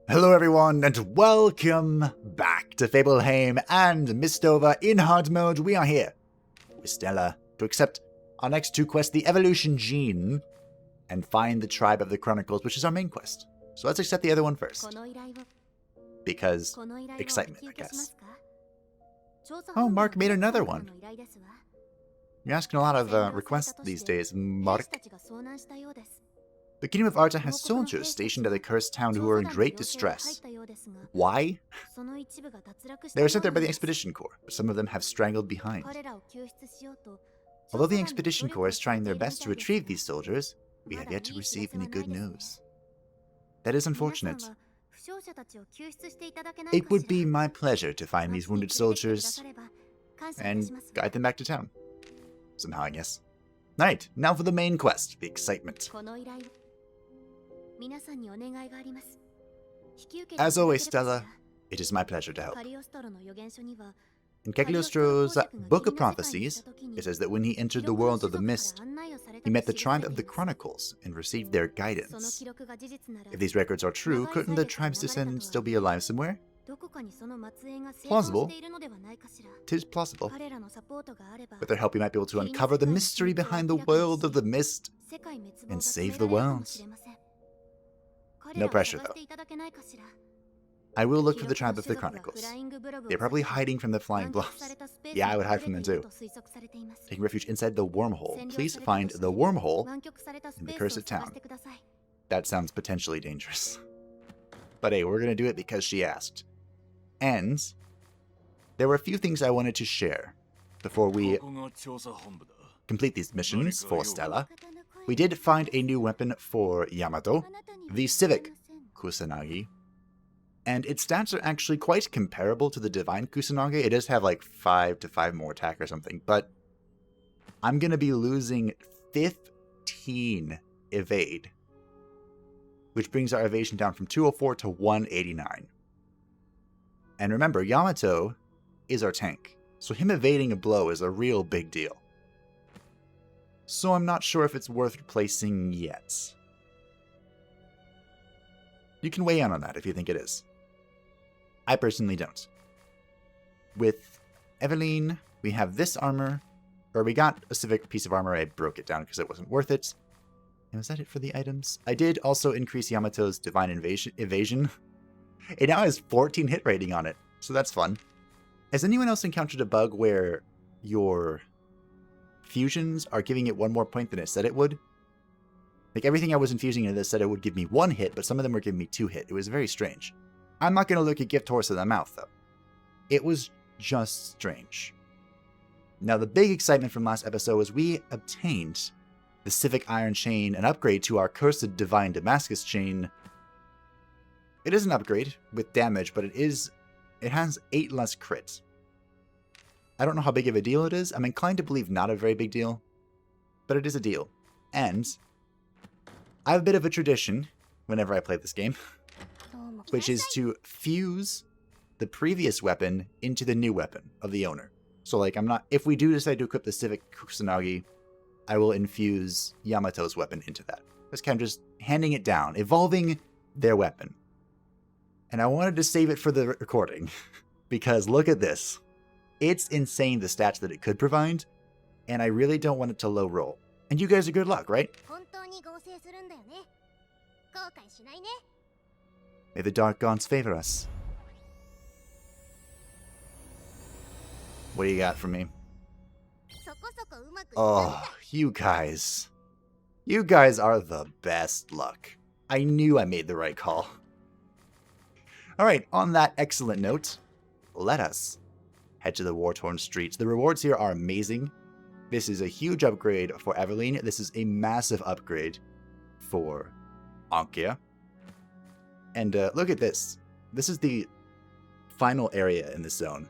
Hello everyone, and welcome back to Fableheim and MISTOVER in hard mode. We are here with Stella to accept our next two quests, the Evolution Gene, and find the Tribe of the Chronicles, which is our main quest. So let's accept the other one first. Because excitement, I guess. Oh, Mark made another one. You're asking a lot of requests these days, Mark. The Kingdom of Arta has soldiers stationed at the cursed town who are in great distress. Why? They were sent there by the Expedition Corps, but some of them have strangled behind. Although the Expedition Corps is trying their best to retrieve these soldiers, we have yet to receive any good news. That is unfortunate. It would be my pleasure to find these wounded soldiers and guide them back to town. Somehow, I guess. Alright, now for the main quest, the excitement. As always, Stella, it is my pleasure to help. In Cagliostro's Book of Prophecies, it says that when he entered the world of the mist, he met the Tribe of the Chronicles and received their guidance. If these records are true, couldn't the tribe's descendants still be alive somewhere? Plausible. 'Tis plausible. With their help, we might be able to uncover the mystery behind the world of the mist and save the world. No pressure, though. I will look for the Tribe of the Chronicles. They're probably hiding from the flying bluffs. Yeah, I would hide from them too. Taking refuge inside the wormhole. Please find the wormhole in the cursed town. That sounds potentially dangerous. But hey, we're gonna do it because she asked. And there were a few things I wanted to share before we complete these missions for Stella. We did find a new weapon for Yamato, the Civic Kusanagi. And its stats are actually quite comparable to the Divine Kusanagi. It does have like 5 to 5 more attack or something, but I'm going to be losing 15 evade, which brings our evasion down from 204 to 189. And remember, Yamato is our tank, so him evading a blow is a real big deal. So I'm not sure if it's worth replacing yet. You can weigh in on that if you think it is. I personally don't. With Eveline, we have this armor, or we got a civic piece of armor. I broke it down because it wasn't worth it. And was that it for the items? I did also increase Yamato's divine evasion. It now has 14 hit rating on it, so that's fun. Has anyone else encountered a bug where your fusions are giving it 1 more point than it said it would? Like everything I was infusing in this said it would give me 1 hit, but some of them were giving me 2 hit. It was very strange. I'm not going to look at Gift Horse in the mouth, though. It was just strange. Now, the big excitement from last episode was we obtained the Civic Iron Chain, an upgrade to our Cursed Divine Damascus Chain. It is an upgrade with damage, but it has 8 less crit. I don't know how big of a deal it is. I'm inclined to believe not a very big deal, but it is a deal. And I have a bit of a tradition whenever I play this game, which is to fuse the previous weapon into the new weapon of the owner. So like if we do decide to equip the Civic Kusanagi, I will infuse Yamato's weapon into that. Just kind of just handing it down, evolving their weapon. And I wanted to save it for the recording, because look at this. It's insane the stats that it could provide, and I really don't want it to low roll. And you guys are good luck, right? May the dark gods favor us. What do you got for me? Oh, you guys. You guys are the best luck. I knew I made the right call. Alright, on that excellent note, let us head to the war-torn streets. The rewards here are amazing. This is a huge upgrade for Eveline. This is a massive upgrade for Ankia. And look at this. This is the final area in this zone.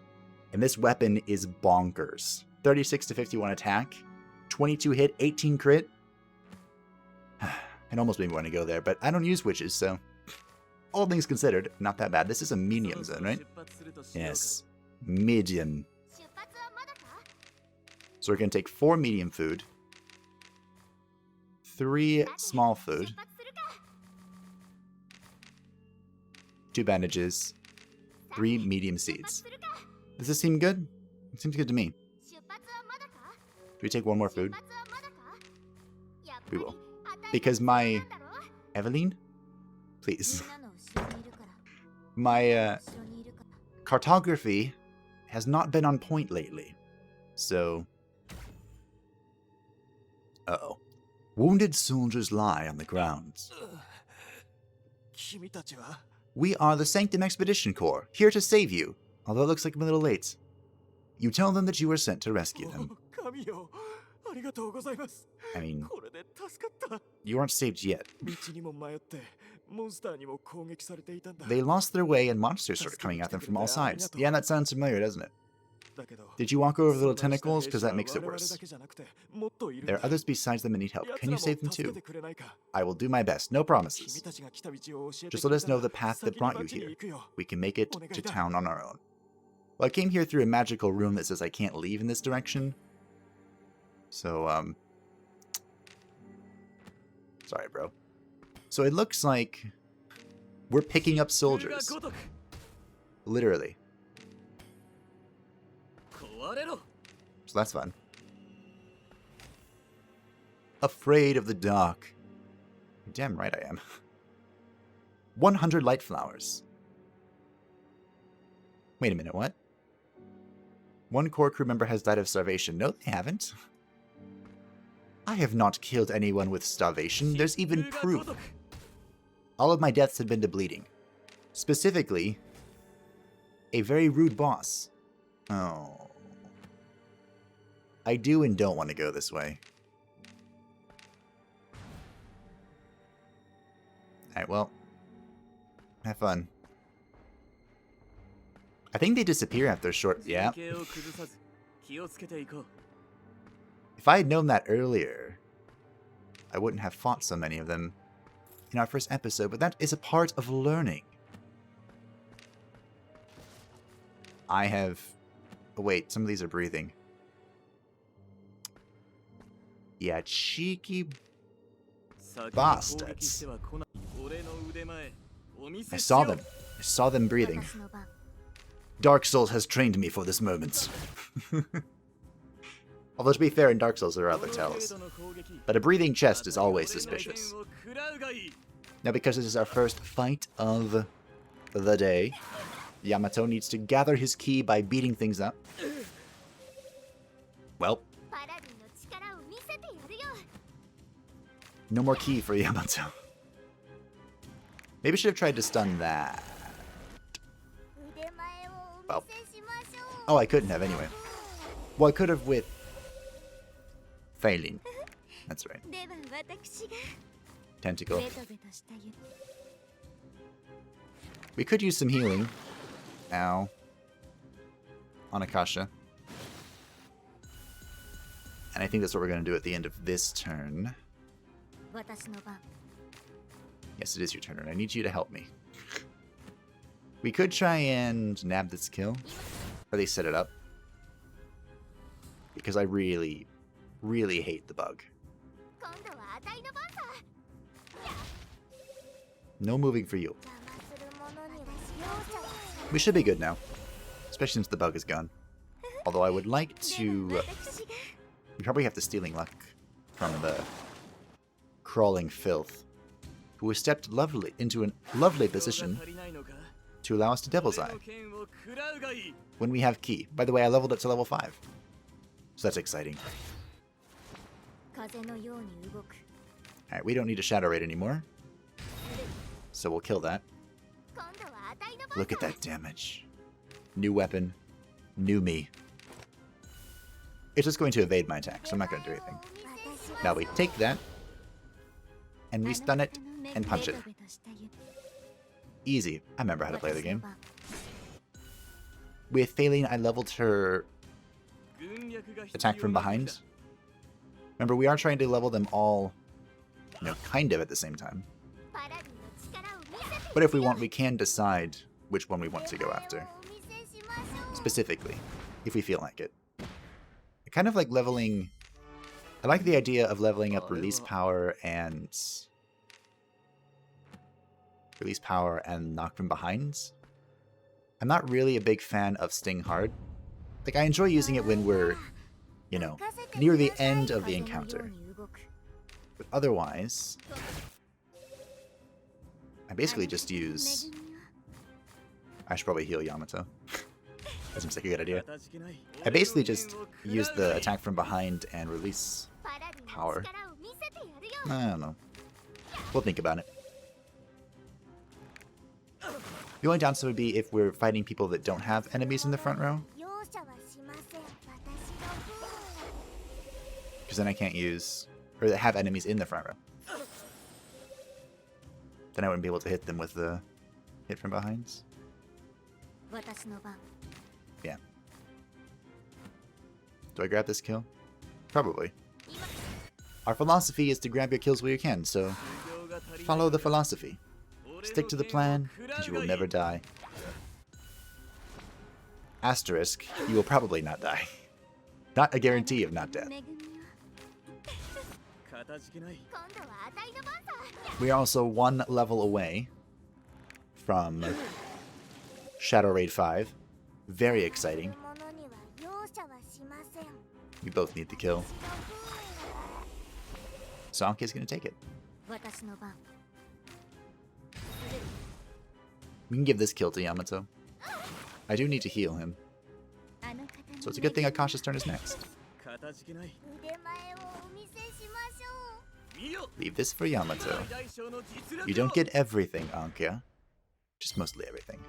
And this weapon is bonkers. 36 to 51 attack, 22 hit, 18 crit. It almost made me want to go there, but I don't use witches, so all things considered, not that bad. This is a medium zone, right? Yes, medium. So we're going to take 4 medium food, 3 small food. 2 bandages. 3 medium seeds. Does this seem good? It seems good to me. Do we take 1 more food? We will. Because my... Eveline? Please. My cartography has not been on point lately. So... Uh-oh. Wounded soldiers lie on the grounds. We are the Sanctum Expedition Crew, here to save you, although it looks like I'm a little late. You tell them that you were sent to rescue them. I mean, you aren't saved yet. They lost their way and monsters started coming at them from all sides. Yeah, that sounds familiar, doesn't it? Did you walk over the little tentacles? Because that makes it worse. There are others besides them that need help. Can you save them too? I will do my best. No promises. Just let us know the path that brought you here. We can make it to town on our own. Well, I came here through a magical room that says I can't leave in this direction. So, sorry, bro. So it looks like we're picking up soldiers. Literally. So that's fun. Afraid of the dark. Damn right I am. 100 light flowers. Wait a minute, what? 1 core crew member has died of starvation. No, they haven't. I have not killed anyone with starvation. There's even proof. All of my deaths have been to bleeding. Specifically, a very rude boss. Oh. I do and don't want to go this way. Alright, well. Have fun. I think they disappear after a short... Yeah. If I had known that earlier, I wouldn't have fought so many of them in our first episode, but that is a part of learning. I have... Oh, wait, some of these are breathing. Yeah, cheeky bastards. I saw them. I saw them breathing. Dark Souls has trained me for this moment. Although, to be fair, in Dark Souls there are other tells. But a breathing chest is always suspicious. Now, because this is our first fight of the day, Yamato needs to gather his ki by beating things up. Well. No more ki for Yamato. Maybe I should have tried to stun that. Well. Oh, I couldn't have anyway. Well, I could have with Failing. That's right. Tentacle. We could use some healing. Ow. On Akasha. And I think that's what we're going to do at the end of this turn. Yes, it is your turn, and I need you to help me. We could try and nab this kill. Or at least set it up. Because I really, really hate the bug. No moving for you. We should be good now. Especially since the bug is gone. Although I would like to... we probably have the stealing luck from the crawling filth, who has stepped into a lovely position to allow us to Devil's Eye when we have ki. By the way, I leveled it to level 5. So that's exciting. Alright, we don't need a Shadow Raid anymore. So we'll kill that. Look at that damage. New weapon. New me. It's just going to evade my attack, so I'm not going to do anything. Now we take that. And we stun it and punch it. Easy. I remember how to play the game. With Failing, I leveled her attack from behind. Remember, we are trying to level them all, you know, kind of at the same time. But if we want, we can decide which one we want to go after. Specifically, if we feel like it. I kind of like leveling I like the idea of leveling up release power and knock from behinds. I'm not really a big fan of Sting Hard. Like, I enjoy using it when we're, you know, near the end of the encounter. But otherwise, I basically just use... I should probably heal Yamato. That seems like a good idea. I basically just use the attack from behind and release power. I don't know. We'll think about it. The only downside would be if we're fighting people that don't have enemies in the front row. Because then I can't use... or that have enemies in the front row. Then I wouldn't be able to hit them with the hit from behinds. Yeah. Do I grab this kill? Probably. Our philosophy is to grab your kills where you can, so follow the philosophy. Stick to the plan, and you will never die. Asterisk, you will probably not die. Not a guarantee of not death. We are also one level away from Shadow Raid 5. Very exciting. We both need the kill. Sonke's gonna take it. We can give this kill to Yamato. I do need to heal him. So it's a good thing Akasha's turn is next. Leave this for Yamato. You don't get everything, Ankia. Just mostly everything.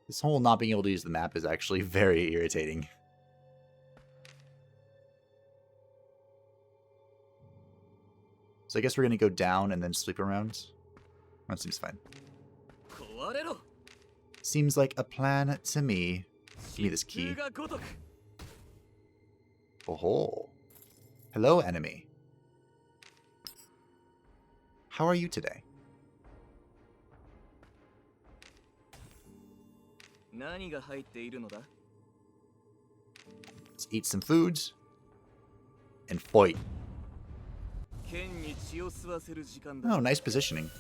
This whole not being able to use the map is actually very irritating. So I guess we're gonna go down and then sleep around. That seems fine. Seems like a plan to me. Give me this key. Oh, hello, enemy. How are you today? Let's eat some food and fight. Oh, nice positioning.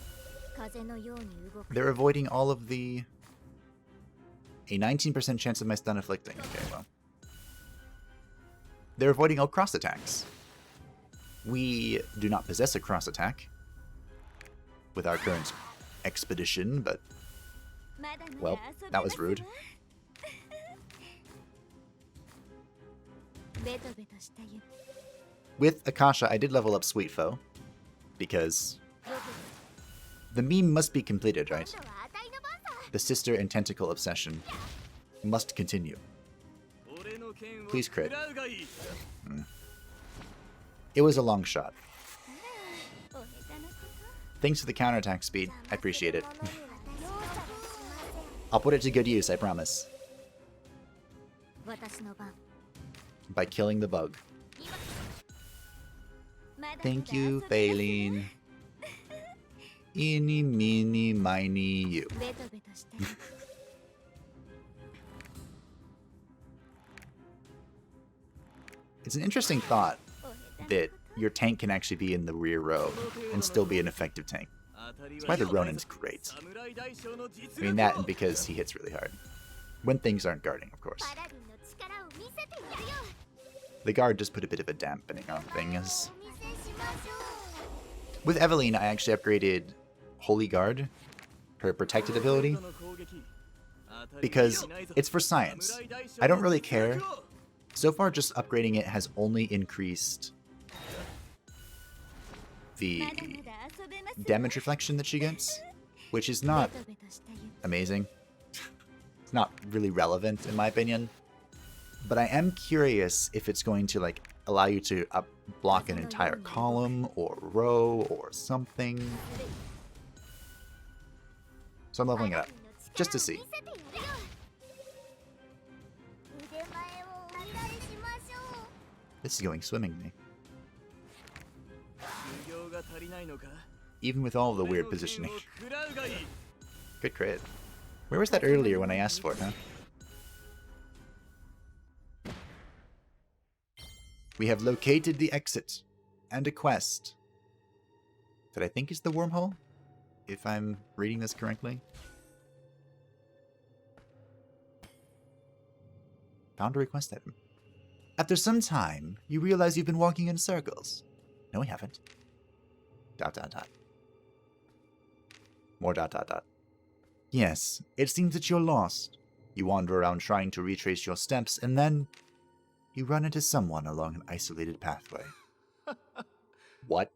They're avoiding all of the... A 19% chance of my stun afflicting. Okay, well. They're avoiding all cross attacks. We do not possess a cross attack with our current expedition, but... Well, that was rude. With Akasha, I did level up Sweet Foe, because the meme must be completed, right? The sister and tentacle obsession must continue. Please crit. It was a long shot. Thanks for the counterattack speed. I appreciate it. I'll put it to good use, I promise. By killing the bug. Thank you, Faylene. Eeny, meeny, miny, you. It's an interesting thought that your tank can actually be in the rear row and still be an effective tank. That's why the Ronin's great. I mean that and because he hits really hard. When things aren't guarding, of course. The guard just put a bit of a dampening on things. With Eveline, I actually upgraded Holy Guard, her protected ability, because it's for science. I don't really care. So far, just upgrading it has only increased the damage reflection that she gets, which is not amazing. It's not really relevant, in my opinion. But I am curious if it's going to like allow you to block an entire column or row or something. So I'm leveling it up, just to see. This is going swimmingly. Even with all the weird positioning. Good crit. Where was that earlier when I asked for it, huh? We have located the exit and a quest that I think is the wormhole, if I'm reading this correctly. Found a request item. After some time, you realize you've been walking in circles. No, we haven't. ... More ... Yes, it seems that you're lost. You wander around trying to retrace your steps, and then you run into someone along an isolated pathway. What?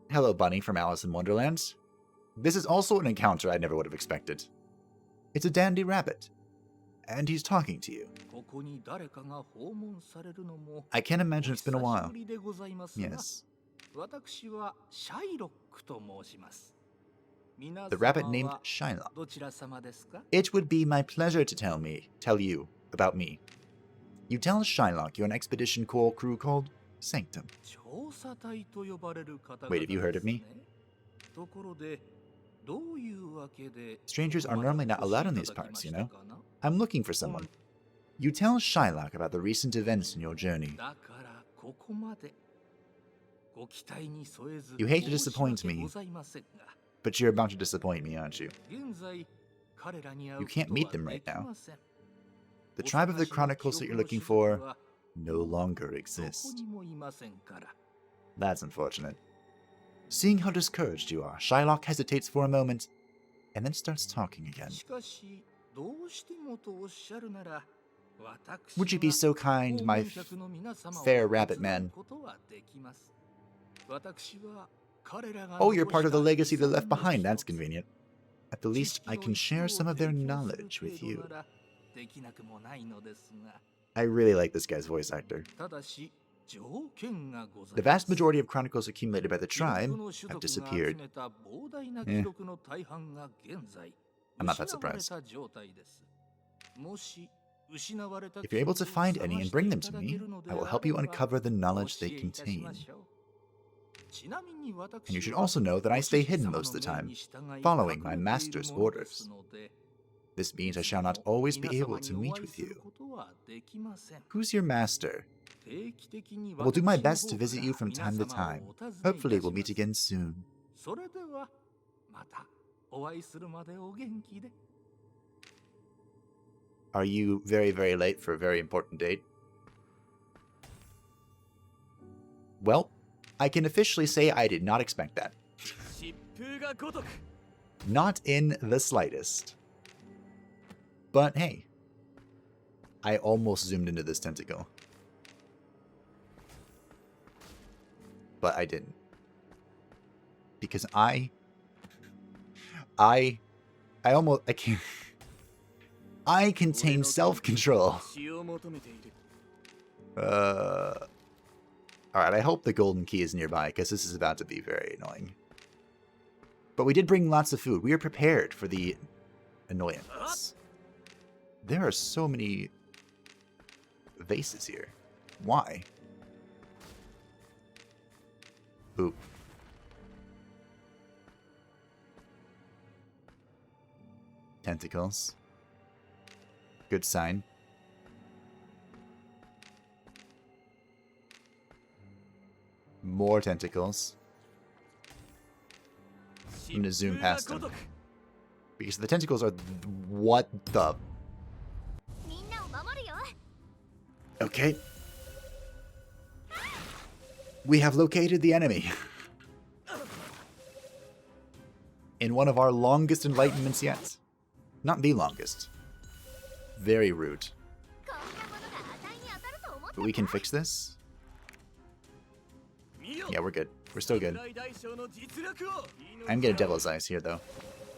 Hello, Bunny from Alice in Wonderland. This is also an encounter I never would have expected. It's a dandy rabbit, and he's talking to you. I can't imagine it's been a while. Yes. The rabbit named Shylock. It would be my pleasure to tell you about me. You tell Shylock you're an expedition crew called Sanctum. Wait, have you heard of me? Strangers are normally not allowed in these parts, you know? I'm looking for someone. You tell Shylock about the recent events in your journey. You hate to disappoint me, but you're about to disappoint me, aren't you? You can't meet them right now. The tribe of the Chronicles that you're looking for no longer exists. That's unfortunate. Seeing how discouraged you are, Shylock hesitates for a moment, and then starts talking again. Would you be so kind, my fair rabbit man? Oh, you're part of the legacy they left behind. That's convenient. At the least, I can share some of their knowledge with you. I really like this guy's voice actor. The vast majority of chronicles accumulated by the tribe have disappeared. I'm not that surprised. If you're able to find any and bring them to me, I will help you uncover the knowledge they contain. And you should also know that I stay hidden most of the time, following my master's orders. This means I shall not always be able to meet with you. Who's your master? I will do my best to visit you from time to time. Hopefully we'll meet again soon. Are you very, very late for a very important date? Well, I can officially say I did not expect that. Not in the slightest. But hey, I almost zoomed into this tentacle. But I didn't. Because I can't. I contain self-control. Alright, I hope the golden key is nearby, because this is about to be very annoying. But we did bring lots of food. We are prepared for the annoyance. There are so many vases here. Why? Oop. Tentacles. Good sign. More tentacles. I'm gonna zoom past them. Because the tentacles are... What the... Okay. We have located the enemy. In one of our longest enlightenments yet. Not the longest. Very rude. But we can fix this? Yeah, we're good. We're still good. I'm getting Devil's Eyes here, though.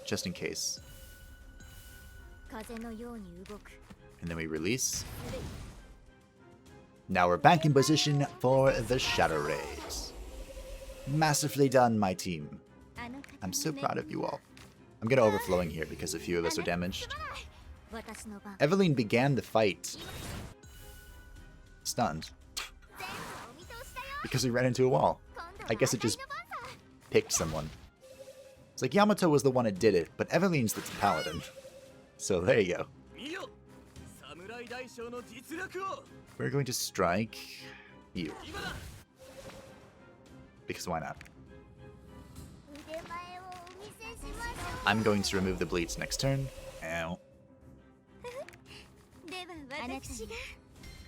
Just in case. And then we release. Now we're back in position for the Shadow Rays. Masterfully done, my team. I'm so proud of you all. I'm gonna overflowing here because a few of us are damaged. Evelyn began the fight stunned. Because we ran into a wall. I guess it just picked someone. It's like Yamato was the one that did it, but Evelyn's the paladin. So there you go. We're going to strike you. Because why not? I'm going to remove the bleeds next turn. Ow.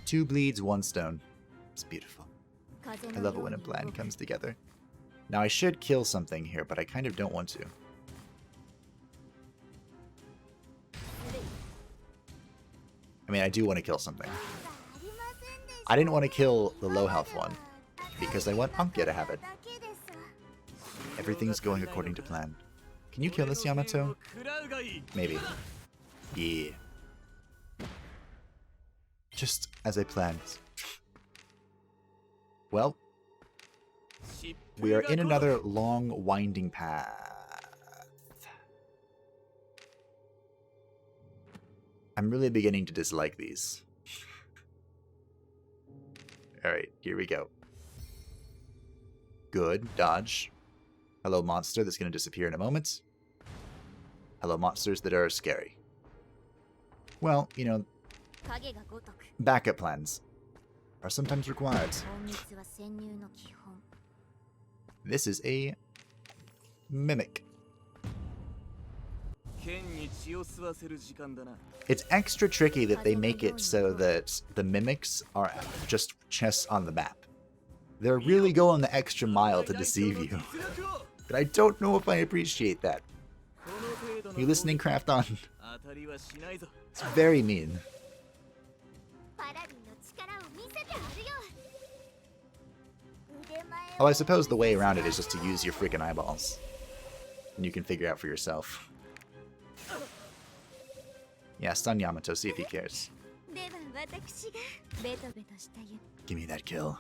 2 bleeds, 1 stone. It's beautiful. I love it when a plan comes together. Now I should kill something here, but I kind of don't want to. I mean, I do want to kill something. I didn't want to kill the low health one, because I want Ankia to have it. Everything's going according to plan. Can you kill this Yamato? Maybe. Yeah. Just as I planned. Well, we are in another long, winding path. I'm really beginning to dislike these. Alright, here we go. Good, dodge. Hello, monster that's going to disappear in a moment. Hello, monsters that are scary. Well, you know, backup plans are sometimes required. This is a mimic. It's extra tricky that they make it so that the mimics are just chests on the map. They're really going the extra mile to deceive you. But I don't know if I appreciate that. You listening, Craft On? It's very mean. Well, I suppose the way around it is just to use your freaking eyeballs. And you can figure out for yourself. Yeah, stun Yamato, see if he cares. Give me that kill.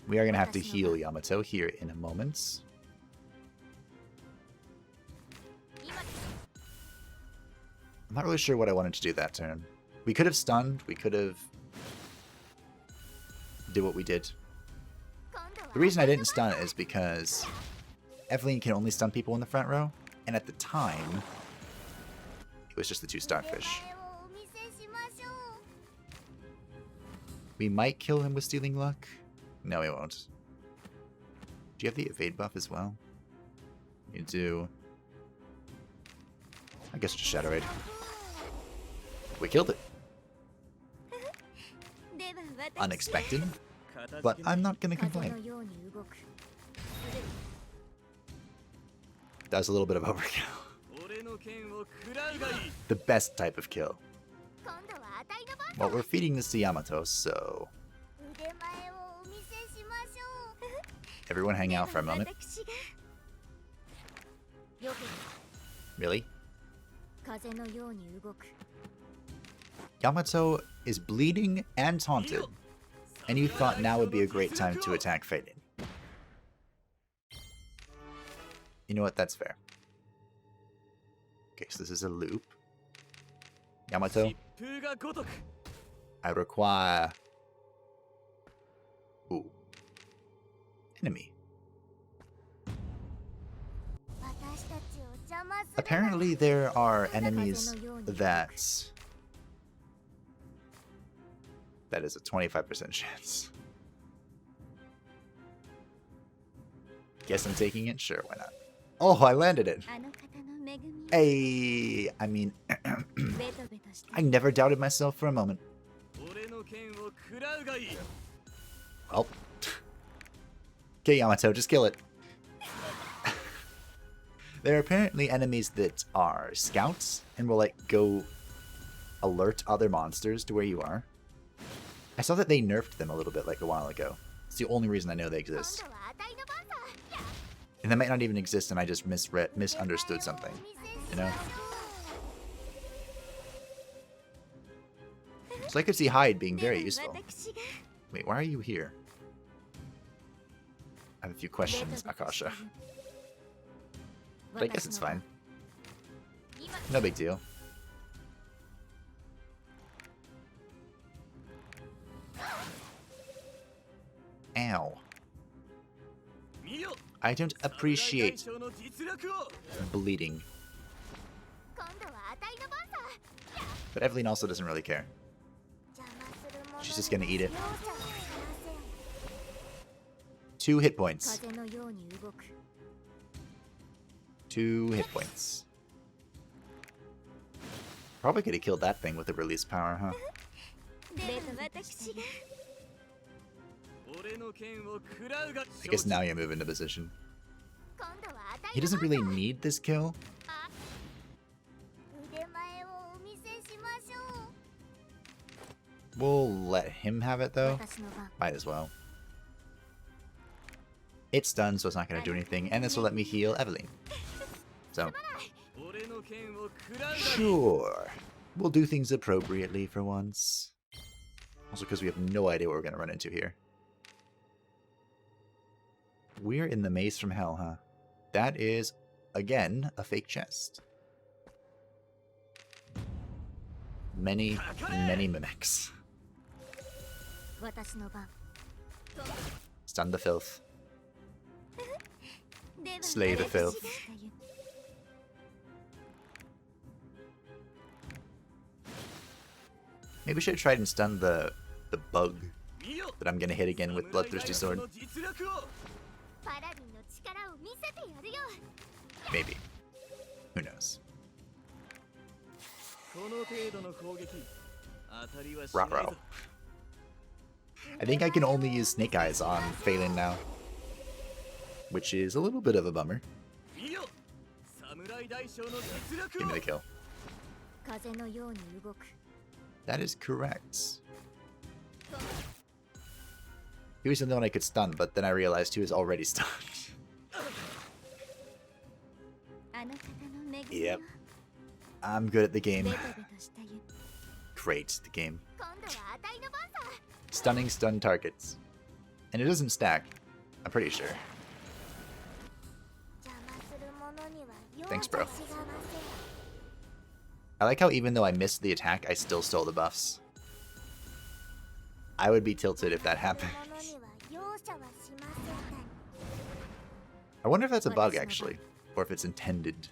We are going to have to heal Yamato here in a moment. I'm not really sure what I wanted to do that turn. We could have stunned, we could have did what we did. The reason I didn't stun is because Evelyn can only stun people in the front row, and at the time, it was just the 2 starfish. We might kill him with Stealing Luck. No, we won't. Do you have the evade buff as well? You do. I guess just Shadow Raid. We killed it. Unexpected, but I'm not gonna complain. That was a little bit of overkill. The best type of kill. Well, we're feeding this to Yamato, so... Everyone hang out for a moment. Really? Yamato is bleeding and taunted, and you thought now would be a great time to attack Faden. You know what? That's fair. Okay, so this is a loop. Yamato, I require... Ooh. Enemy. Apparently there are enemies that is a 25% chance. Guess I'm taking it? Sure, why not? Oh, I landed it. Hey, I mean, I never doubted myself for a moment. Well, okay, Yamato, just kill it. There are apparently enemies that are scouts and will like go alert other monsters to where you are. I saw that they nerfed them a little bit like a while ago. It's the only reason I know they exist. And they might not even exist and I just misunderstood something, you know? So I could see hide being very useful. Wait, why are you here? I have a few questions, Akasha. But I guess it's fine. No big deal. Ow. I don't appreciate bleeding. But Evelyn also doesn't really care. She's just gonna eat it. 2 hit points. 2 hit points. Probably could have killed that thing with the release power, huh? I guess now you move into position. He doesn't really need this kill. We'll let him have it though. Might as well. It's done, so it's not going to do anything, and this will let me heal Evelyn. So, sure. We'll do things appropriately for once. Also because we have no idea what we're going to run into here. We're in the maze from hell, huh? That is, again, a fake chest. Many, many mimics. Stun the filth. Slay the filth. Maybe we should have tried and stun the bug that I'm gonna hit again with Bloodthirsty Sword. Maybe. Who knows? Ruh-roh. I think I can only use Snake Eyes on Phelan now, which is a little bit of a bummer. Give me the kill. That is correct. He was the one I could stun, but then I realized he was already stunned. Yep. I'm good at the game. Great, the game. Stunning stun targets. And it doesn't stack, I'm pretty sure. Thanks, bro. I like how even though I missed the attack, I still stole the buffs. I would be tilted if that happened. I wonder if that's a bug, actually. Or if it's intended.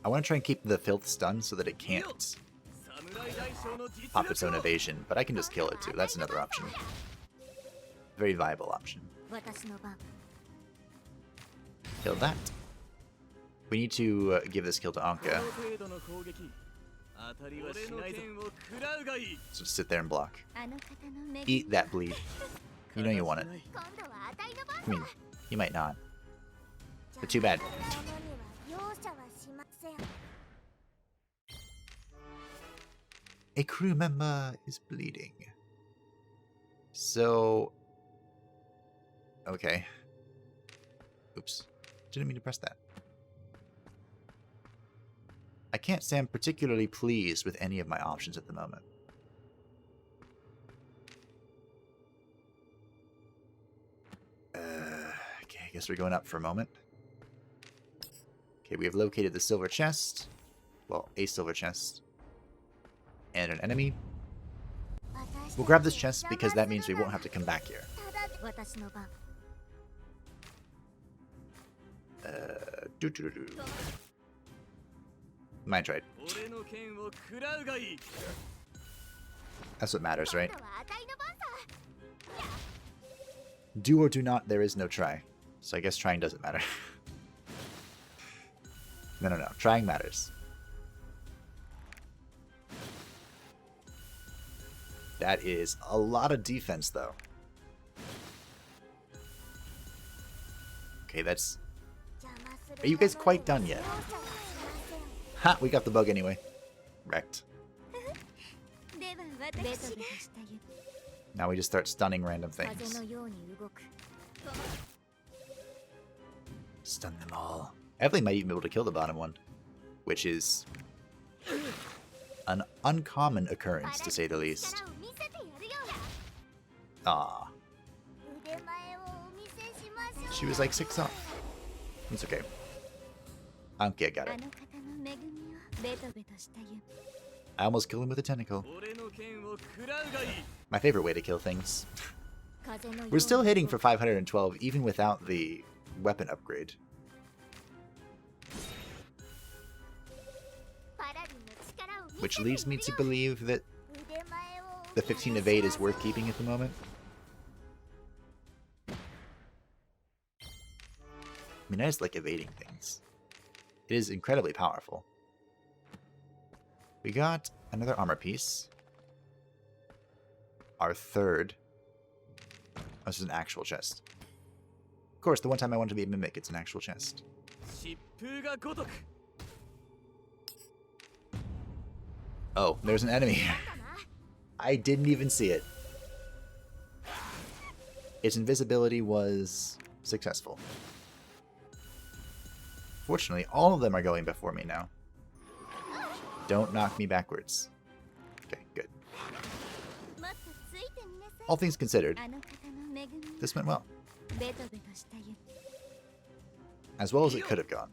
I want to try and keep the filth stunned so that it can't pop its own evasion, but I can just kill it too. That's another option. Very viable option. Kill that. We need to give this kill to Anka. So just sit there and block. Eat that bleed. You know you want it. I mean, you might not. But too bad. A crew member is bleeding. So... Okay. Oops. Didn't mean to press that. I can't say I'm particularly pleased with any of my options at the moment. Okay, I guess we're going up for a moment. Okay, we have located the silver chest. Well, a silver chest. And an enemy. We'll grab this chest because that means we won't have to come back here. Mind trade. That's what matters, right? Do or do not, there is no try. So I guess trying doesn't matter. No. Trying matters. That is a lot of defense, though. Okay, that's... Are you guys quite done yet? Ha! We got the bug anyway. Wrecked. Now we just start stunning random things. Stun them all. Evelyn might even be able to kill the bottom one, which is an uncommon occurrence, to say the least. Ah. She was like 6 off. It's okay. Okay, I got it. I almost killed him with a tentacle. My favorite way to kill things. We're still hitting for 512 even without the weapon upgrade. Which leads me to believe that the 15 evade is worth keeping at the moment. I mean, I just like evading things. It is incredibly powerful. We got another armor piece. Our third. This is an actual chest. Of course, the one time I wanted to be a mimic, it's an actual chest. Oh, there's an enemy. I didn't even see it. Its invisibility was successful. Fortunately, all of them are going before me now. Don't knock me backwards. Okay, good. All things considered, this went well. As well as it could have gone.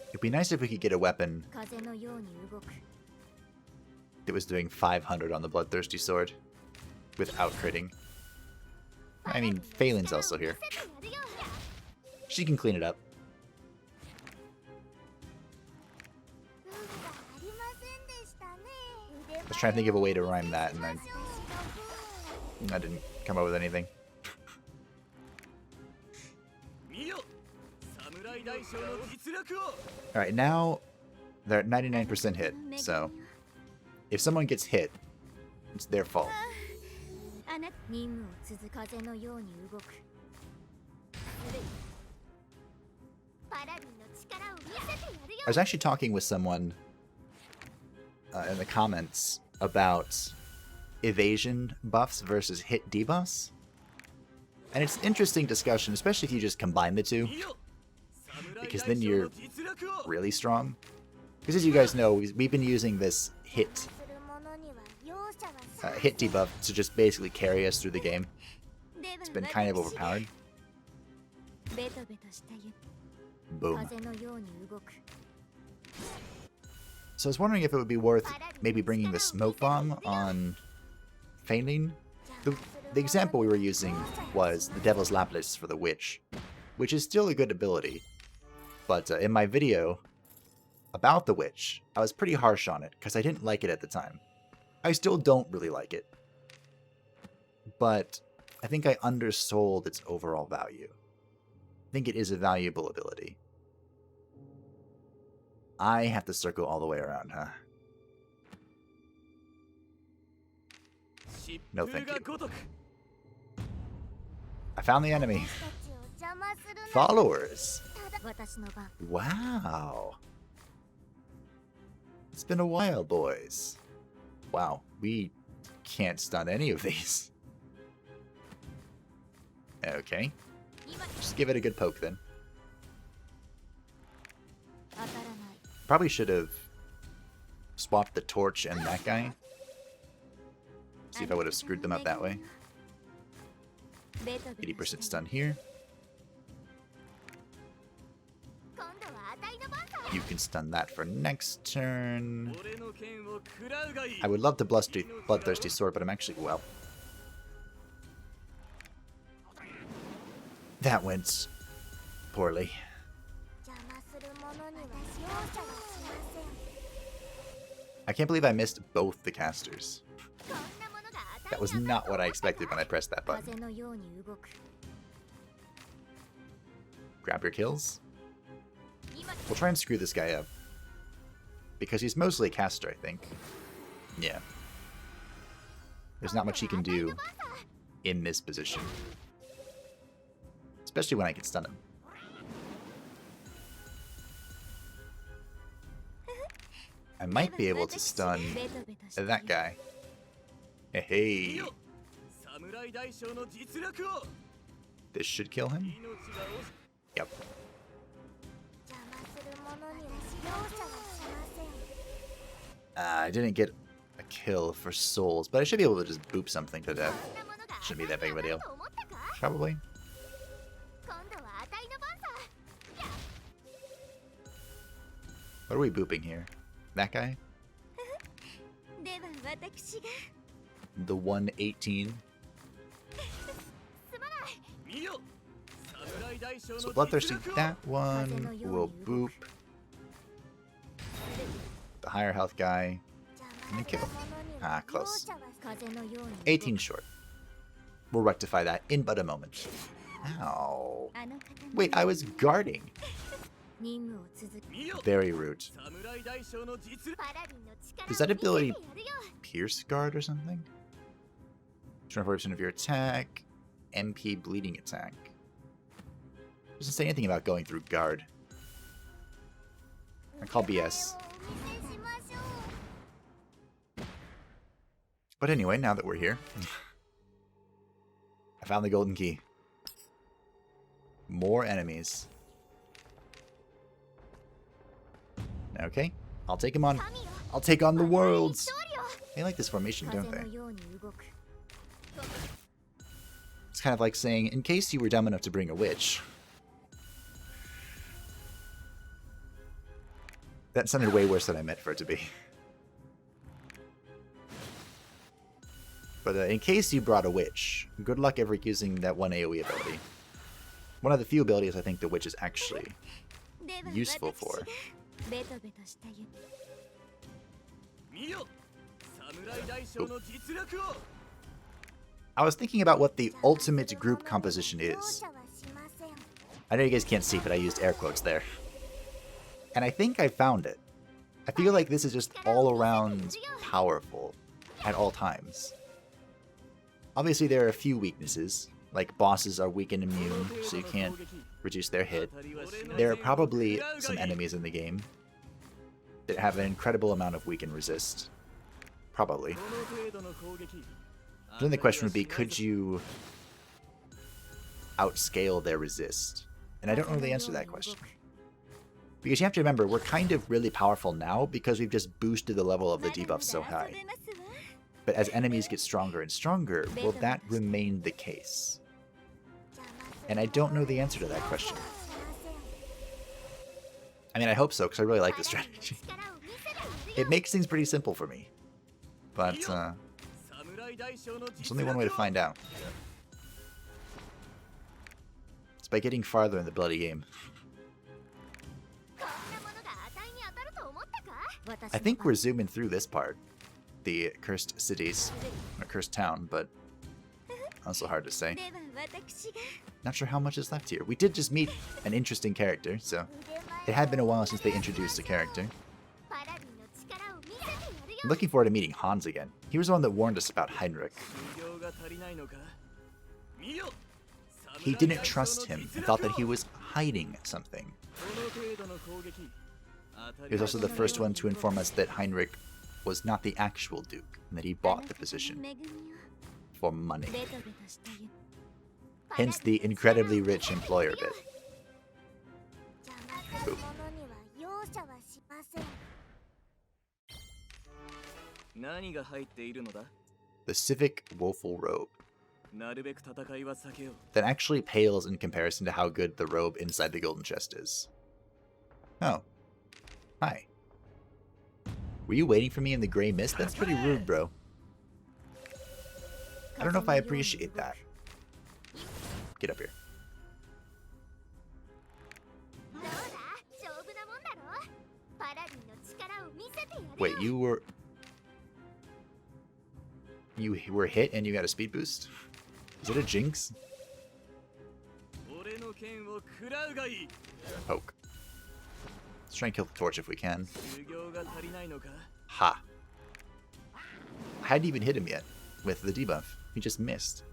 It'd be nice if we could get a weapon that was doing 500 on the Bloodthirsty Sword without critting. I mean, Phelan's also here. She can clean it up. I was trying to think of a way to rhyme that, and I didn't come up with anything. Alright, now they're at 99% hit, so if someone gets hit, it's their fault. I was actually talking with someone in the comments about evasion buffs versus hit debuffs. And it's an interesting discussion, especially if you just combine the two. Because then you're really strong. Because as you guys know, we've been using this hit debuff to just basically carry us through the game. It's been kind of overpowered. Boom. So I was wondering if it would be worth maybe bringing the smoke bomb on Phelan. The example we were using was the Devil's Lapis for the Witch, which is still a good ability. But in my video about the Witch, I was pretty harsh on it because I didn't like it at the time. I still don't really like it. But I think I undersold its overall value. I think it is a valuable ability. I have to circle all the way around, huh? No thank you. I found the enemy. Followers. Wow. It's been a while, boys. Wow, we can't stun any of these. Okay. Just give it a good poke then. Probably should have swapped the torch and that guy. See if I would have screwed them up that way. 80% stun here. You can stun that for next turn. I would love to Bloodthirsty Sword, but I'm actually, well. That went poorly. I can't believe I missed both the casters. That was not what I expected when I pressed that button. Grab your kills. We'll try and screw this guy up. Because he's mostly a caster, I think. Yeah. There's not much he can do in this position. Especially when I can stun him. I might be able to stun that guy. Hey. This should kill him? Yep. I didn't get a kill for souls, but I should be able to just boop something to death. Shouldn't be that big of a deal. Probably. What are we booping here? That guy? The 118. So Bloodthirsty, that one will boop. The higher health guy. And then kill. Ah, close. 18 short. We'll rectify that in but a moment. Ow. Wait, I was guarding. Very rude. Does that ability pierce guard or something? 24% of your attack. MP bleeding attack. Doesn't say anything about going through guard. I call BS. But anyway, now that we're here, I found the golden key. More enemies. Okay, I'll take him on. I'll take on the worlds. They like this formation, don't they? It's kind of like saying, in case you were dumb enough to bring a witch. That sounded way worse than I meant for it to be. But in case you brought a witch, good luck ever using that one AoE ability. One of the few abilities I think the witch is actually useful for. Ooh. I was thinking about what the ultimate group composition is. I know you guys can't see, but I used air quotes there. And I think I found it. I feel like this is just all around powerful at all times. Obviously there are a few weaknesses, like bosses are weak and immune, so you can't reduce their hit. There are probably some enemies in the game that have an incredible amount of weak and resist. Probably. Then the question would be, could you outscale their resist? And I don't know the answer to that question. Because you have to remember, we're kind of really powerful now because we've just boosted the level of the debuffs so high. But as enemies get stronger and stronger, will that remain the case? And I don't know the answer to that question. I mean, I hope so, because I really like this strategy. It makes things pretty simple for me. But, there's only one way to find out. It's by getting farther in the bloody game. I think we're zooming through this part. The cursed cities. Or cursed town, but also hard to say. Not sure how much is left here. We did just meet an interesting character, so it had been a while since they introduced a character. I'm looking forward to meeting Hans again. He was the one that warned us about Heinrich. He didn't trust him and thought that he was hiding something. He was also the first one to inform us that Heinrich was not the actual Duke, and that he bought the position for money. Hence the incredibly rich employer bit. Boop. The civic woeful robe. That actually pales in comparison to how good the robe inside the golden chest is. Oh. Hi. Were you waiting for me in the gray mist? That's pretty rude, bro. I don't know if I appreciate that. Get up here. Wait, you were hit and you got a speed boost? Is it a jinx? Poke. Let's try and kill the torch if we can. Ha. I hadn't even hit him yet with the debuff. He just missed.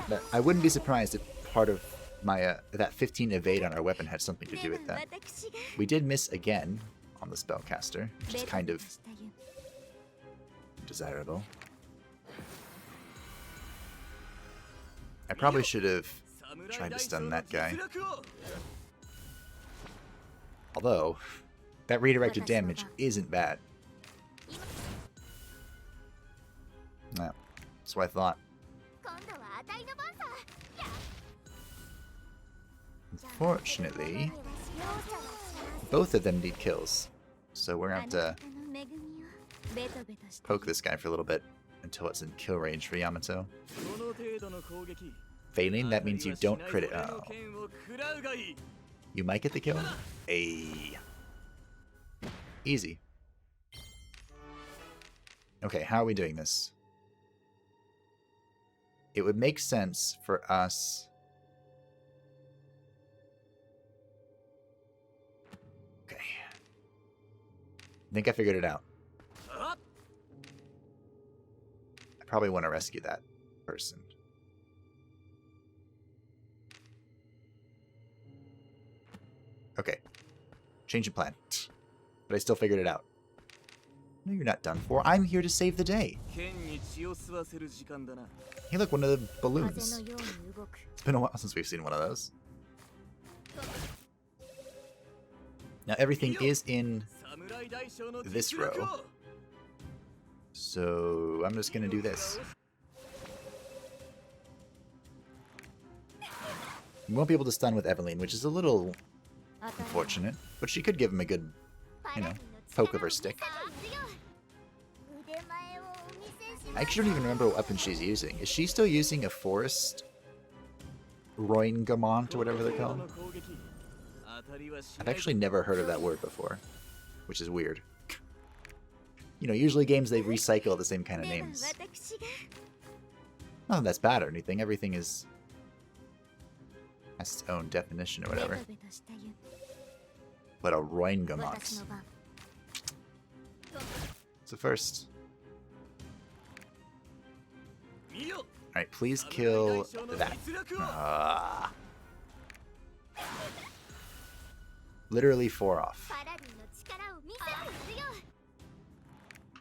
But I wouldn't be surprised if part of my that 15 evade on our weapon had something to do with that. We did miss again on the spellcaster, which is kind of desirable. I probably should have tried to stun that guy. Although, that redirected damage isn't bad. No, that's what I thought. Unfortunately, both of them need kills. So we're gonna have to poke this guy for a little bit until it's in kill range for Yamato. Failing, that means you don't crit it. Oh. You might get the kill? Easy. Okay, how are we doing this? It would make sense for us... Okay. I think I figured it out. I probably want to rescue that person. Okay. Change of plan. But I still figured it out. No, you're not done for. I'm here to save the day. Hey, look, one of the balloons. It's been a while since we've seen one of those. Now, everything is in this row. So, I'm just going to do this. We won't be able to stun with Eveline, which is a little unfortunate. But she could give him a good, you know, poke of her stick. I actually don't even remember what weapon she's using. Is she still using a forest Roingamont or whatever they're called? I've actually never heard of that word before, which is weird. You know, usually games they recycle the same kind of names. Not that that's bad or anything. Everything has its own definition or whatever. But a Roingamont. So first. Alright, please kill that. Literally 4 off.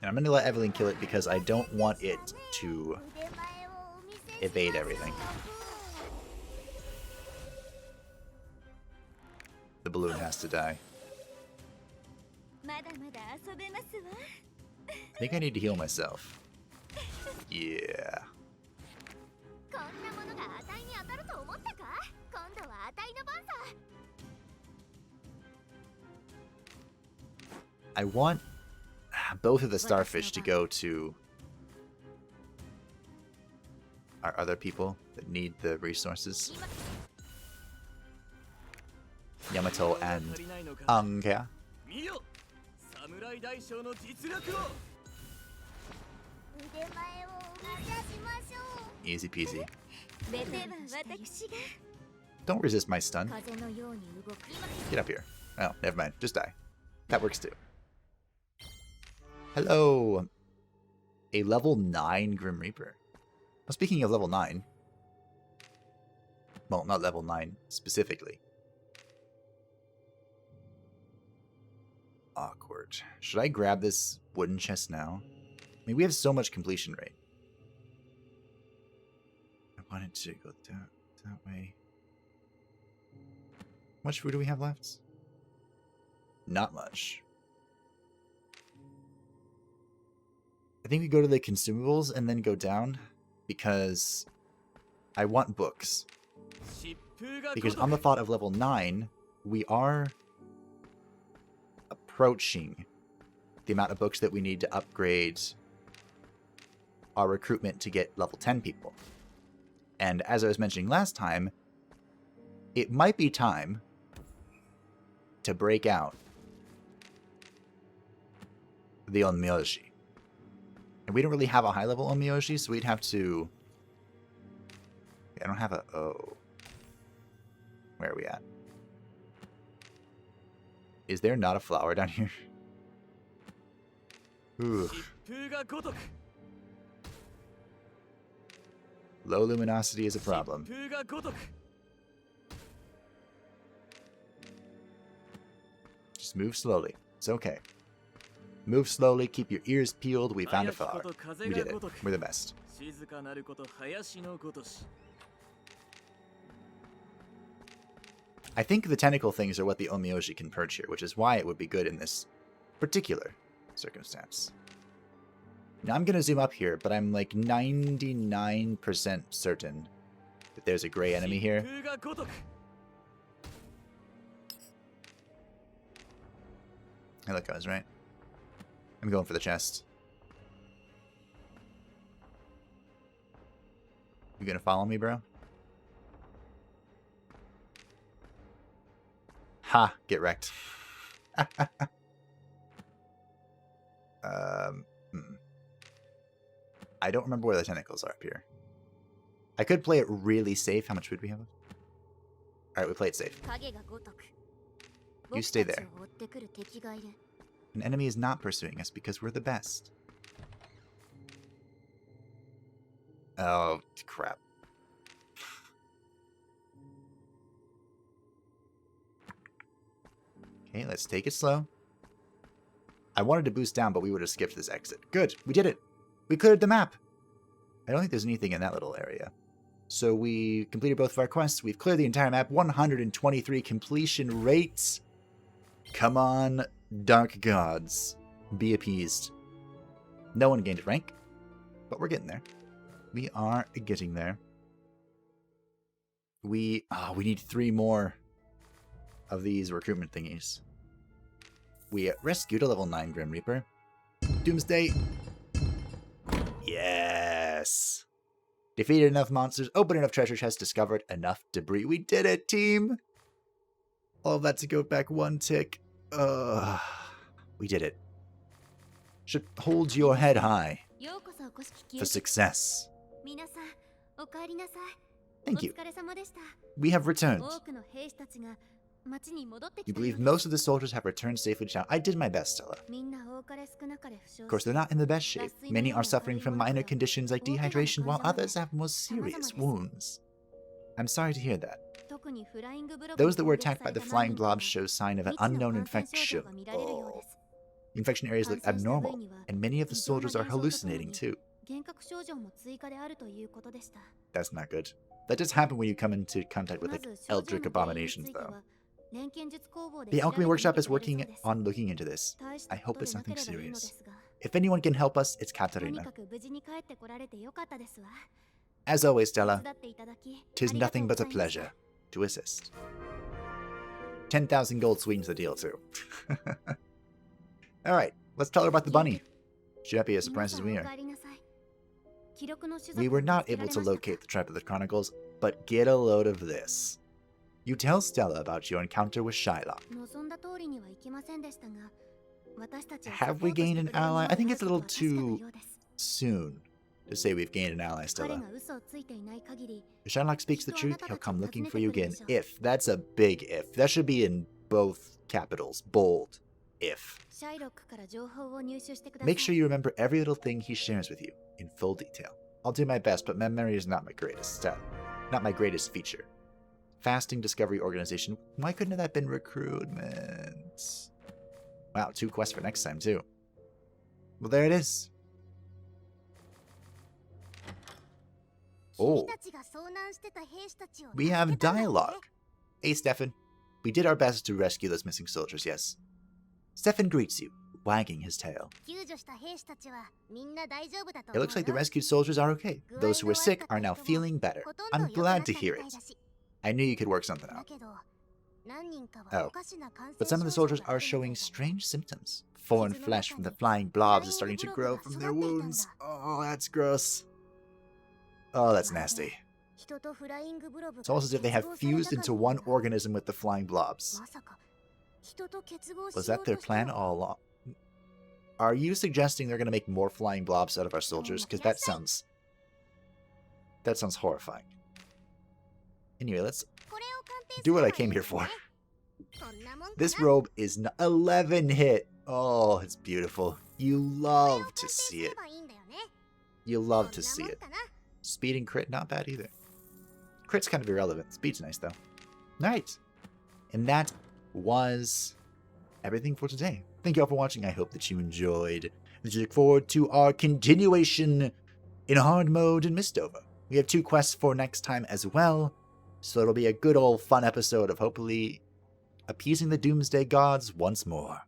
And I'm going to let Eveline kill it because I don't want it to evade everything. The balloon has to die. I think I need to heal myself. Yeah. I want both of the starfish to go to our other people that need the resources. Yamato and Angea. Easy peasy. Don't resist my stun. Get up here. Oh, never mind. Just die. That works too. Hello. A level 9 Grim Reaper. Well, speaking of level 9. Well, not level 9 specifically. Awkward. Should I grab this wooden chest now? I mean, we have so much completion rate. I wanted to go that way. How much food do we have left? Not much. I think we go to the consumables and then go down because I want books. Because on the thought of level 9, we are approaching the amount of books that we need to upgrade our recruitment to get level 10 people. And as I was mentioning last time, it might be time to break out the Onmyoji. And we don't really have a high level Onmyoji, so we'd have to... I don't have a... Oh. Where are we at? Is there not a flower down here? Ooh. Low luminosity is a problem. Just move slowly. It's okay. Move slowly, keep your ears peeled. We found a flower. We did it. We're the best. I think the tentacle things are what the Onmyoji can purge here, which is why it would be good in this particular circumstance. Now I'm going to zoom up here, but I'm like 99% certain that there's a gray enemy here. Hey, look, I was right. I'm going for the chest. You gonna follow me, bro? Ha! Get wrecked. I don't remember where the tentacles are up here. I could play it really safe. How much food we have? Alright, we play it safe. You stay there. An enemy is not pursuing us because we're the best. Oh, crap. Okay, let's take it slow. I wanted to boost down, but we would have skipped this exit. Good, we did it. We cleared the map. I don't think there's anything in that little area. So we completed both of our quests. We've cleared the entire map. 123 completion rates. Come on, Dark Gods. Be appeased. No one gained rank, but we're getting there. We are getting there. We need 3 more of these recruitment thingies. We rescued a level 9 Grim Reaper. Doomsday. Yes. Defeated enough monsters, opened enough treasure chests, discovered enough debris. We did it, team! All of that to go back 1 tick. We did it. Should hold your head high for success. Thank you. We have returned. You believe most of the soldiers have returned safely to town. I did my best, Stella. Of course, they're not in the best shape. Many are suffering from minor conditions like dehydration, while others have more serious wounds. I'm sorry to hear that. Those that were attacked by the flying blobs show sign of an unknown infection. Oh. Infection areas look abnormal, and many of the soldiers are hallucinating too. That's not good. That does happen when you come into contact with like eldritch abominations, though. The Alchemy Workshop is working on looking into this. I hope it's nothing serious. If anyone can help us, it's Katarina. As always, Stella, 'tis nothing but a pleasure to assist. 10,000 gold sweetens the deal, too. Alright, let's tell her about the bunny. She might be as surprised as we are. We were not able to locate the tribe of the Chronicles, but get a load of this. You tell Stella about your encounter with Shylock. Have we gained an ally? I think it's a little too soon to say we've gained an ally, Stella. If Shylock speaks the truth, he'll come looking for you again. If. That's a big if. That should be in both capitals. Bold. If. Make sure you remember every little thing he shares with you in full detail. I'll do my best, but memory is not my greatest feature. Fasting Discovery Organization. Why couldn't that have been recruitment? Wow, 2 quests for next time, too. Well, there it is. Oh. We have dialogue. Hey, Stefan. We did our best to rescue those missing soldiers, yes. Stefan greets you, wagging his tail. It looks like the rescued soldiers are okay. Those who were sick are now feeling better. I'm glad to hear it. I knew you could work something out. Oh, but some of the soldiers are showing strange symptoms. Foreign flesh from the flying blobs is starting to grow from their wounds. Oh, that's gross. Oh, that's nasty. It's almost as if they have fused into one organism with the flying blobs. Was that their plan all along? Are you suggesting they're going to make more flying blobs out of our soldiers? Because that sounds horrifying. Anyway, let's do what I came here for. This robe is 11 hit. Oh, it's beautiful. You love to see it. You love to see it. Speed and crit, not bad either. Crit's kind of irrelevant. Speed's nice, though. Alright. And that was everything for today. Thank you all for watching. I hope that you enjoyed. And you look forward to our continuation in hard mode in MISTOVER. We have 2 quests for next time as well. So it'll be a good old fun episode of hopefully appeasing the Doomsday Gods once more.